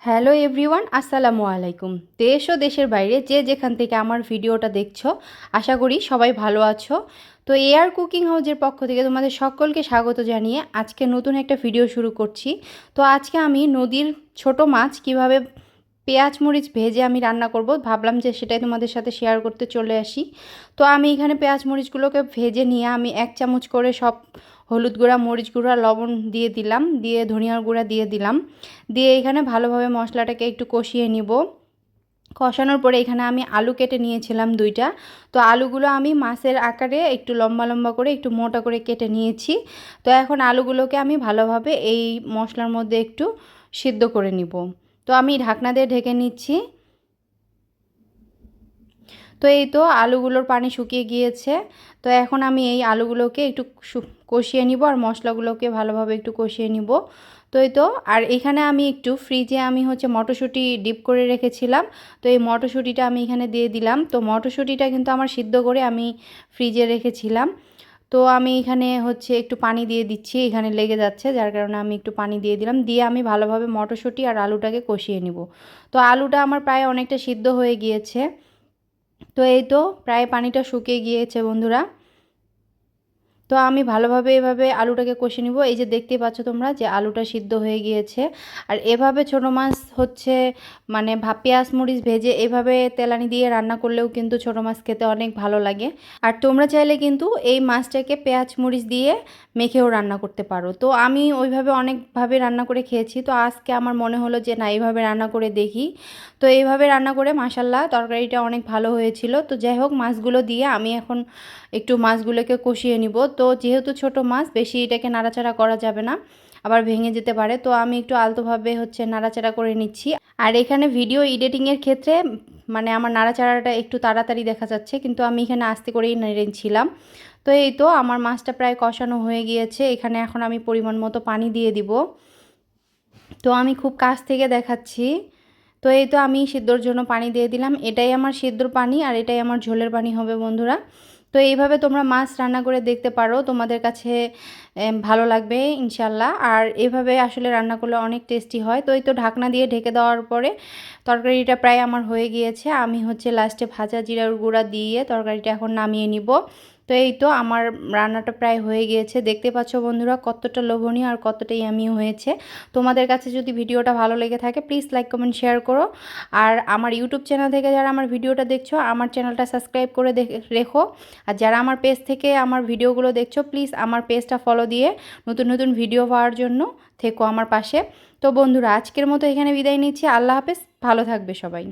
Hello everyone, আসসালামু আলাইকুম। দেশ ও দেশের বাইরে যে যেখান থেকে আমার ভিডিওটা দেখছো, আশা করি সবাই ভালো আছো। তো এআর কুকিং হাউজের পক্ষ থেকে তোমাদের সকলকে স্বাগত জানিয়ে আজকে নতুন একটা ভিডিও শুরু করছি। তো আজকে আমি নদীর ছোট মাছ কিভাবে পেঁয়াজ মরিচ ভেজে আমি রান্না করব ভাবলাম যে সেটাই তোমাদের সাথে শেয়ার করতে চলে আসি। তো আমি এখানে পেঁয়াজ মরিচগুলোকে ভেজে নিয়ে আমি 1 চামচ করে সব হলুদ গুঁড়া, মরিচ গুঁড়া, লবণ দিয়ে দিলাম, দিয়ে ধনিয়ার গুঁড়া দিয়ে দিলাম, দিয়ে এখানে ভালোভাবে মশলাটাকে একটু কষিয়ে নিব। কষানোর পরে এখানে আমি আলু কেটে নিয়েছিলাম 2টা। তো আলুগুলো আমি মাছের আকারে একটু লম্বা লম্বা করে একটু মোটা করে কেটে নিয়েছি। তো এখন আলুগুলোকে আমি ভালোভাবে এই মশলার মধ্যে একটু সিদ্ধ করে নিব। তো আমি ঢাকনা দিয়ে ঢেকে নিচ্ছি। তো এই তো আলুগুলোর পানি শুকিয়ে গিয়েছে। তো এখন আমি এই আলুগুলোকে একটু কষিয়ে নিব আর মশলাগুলোকে ভালোভাবে একটু কষিয়ে নিব। তো এই তো আর এখানে আমি একটু ফ্রিজে আমি মটরশুঁটি ডিপ করে রেখেছিলাম। তো এই মটরশুঁটিটা আমি এখানে দিয়ে দিলাম। তো মটরশুঁটিটা কিন্তু আমার সিদ্ধ করে আমি ফ্রিজে রেখেছিলাম। তো আমি এখানে একটু পানি দিয়ে দিচ্ছি, এখানে লেগে যাচ্ছে যার কারণে আমি একটু পানি দিয়ে দিলাম, দিয়ে আমি ভালোভাবে মটরশুঁটি আর আলুটাকে কষিয়ে নিব। তো আলুটা আমার প্রায় অনেকটা সিদ্ধ হয়ে গিয়েছে। তো এই তো প্রায় পানিটা শুকিয়ে গিয়েছে বন্ধুরা। তো আমি ভালোভাবে এভাবে আলুটাকে কষে নিব। এই যে দেখতেই পাচ্ছ তোমরা যে আলুটা সিদ্ধ হয়ে গিয়েছে। আর এভাবে ছোটো মাছ মানে পেঁয়াজ মরিচ ভেজে এভাবে তেলানি দিয়ে রান্না করলেও কিন্তু ছোটো মাছ খেতে অনেক ভালো লাগে। আর তোমরা চাইলে কিন্তু এই মাছটাকে পেঁয়াজ মরিচ দিয়ে মেখেও রান্না করতে পারো। তো আমি ওইভাবে অনেকভাবে রান্না করে খেয়েছি। তো আজকে আমার মনে হলো যে না, এইভাবে রান্না করে দেখি। তো এইভাবে রান্না করে মাশাল্লাহ তরকারিটা অনেক ভালো হয়েছিল। তো যাই হোক, মাছগুলো দিয়ে আমি এখন একটু মাছগুলোকে কষিয়ে নিব। তো যেহেতু ছোট মাছ, বেশি এটাকে নাড়াচাড়া করা যাবে না, আবার ভেঙে যেতে পারে। তো আমি একটু আলতোভাবে নাড়াচাড়া করে নিচ্ছি। আর এখানে ভিডিও এডিটিংয়ের ক্ষেত্রে মানে আমার নাড়াচাড়াটা একটু তাড়াতাড়ি দেখা যাচ্ছে, কিন্তু আমি এখানে আস্তে করেই নেড়েছিলাম। তো এই তো আমার মাছটা প্রায় কষানো হয়ে গিয়েছে। এখানে এখন আমি পরিমাণ মতো পানি দিয়ে দিব। তো আমি খুব কাছ থেকে দেখাচ্ছি। তো এই তো আমি সিদ্ধর জন্য পানি দিয়ে দিলাম। এটাই আমার সিদ্ধর পানি আর এটাই আমার ঝোলের পানি হবে বন্ধুরা। তো এইভাবে তোমরা মাছ রান্না করে দেখতে পারো, তোমাদের কাছে ভালো লাগবে ইনশাল্লাহ। আর এভাবে আসলে রান্না করলে অনেক টেস্টি হয়। তো এই তো ঢাকনা দিয়ে ঢেকে দেওয়ার পরে তরকারিটা প্রায় আমার হয়ে গিয়েছে। আমি লাস্টে ভাজা জিরার গুঁড়া দিয়ে তরকারিটা এখন নামিয়ে নিব। তো এই তো আমার রান্নাটা প্রায় হয়ে গিয়েছে। দেখতে পাচ্ছ বন্ধুরা কতটা লোভনীয় আর কতটা ইয়ামি হয়েছে। তোমাদের কাছে যদি ভিডিওটা ভালো লেগে থাকে প্লিজ লাইক কমেন্ট শেয়ার করো। আর আমার ইউটিউব চ্যানেল থেকে যারা আমার ভিডিওটা দেখছো, আমার চ্যানেলটা সাবস্ক্রাইব করে রেখো। আর যারা আমার পেজ থেকে আমার ভিডিওগুলো দেখছো, প্লিজ আমার পেজটা ফলো দিয়ে নতুন নতুন ভিডিও পাওয়ার জন্য থেকো আমার পাশে। তো বন্ধুরা আজকের মতো এখানে বিদায় নিচ্ছি। আল্লাহ হাফেজ, ভালো থাকবে সবাই।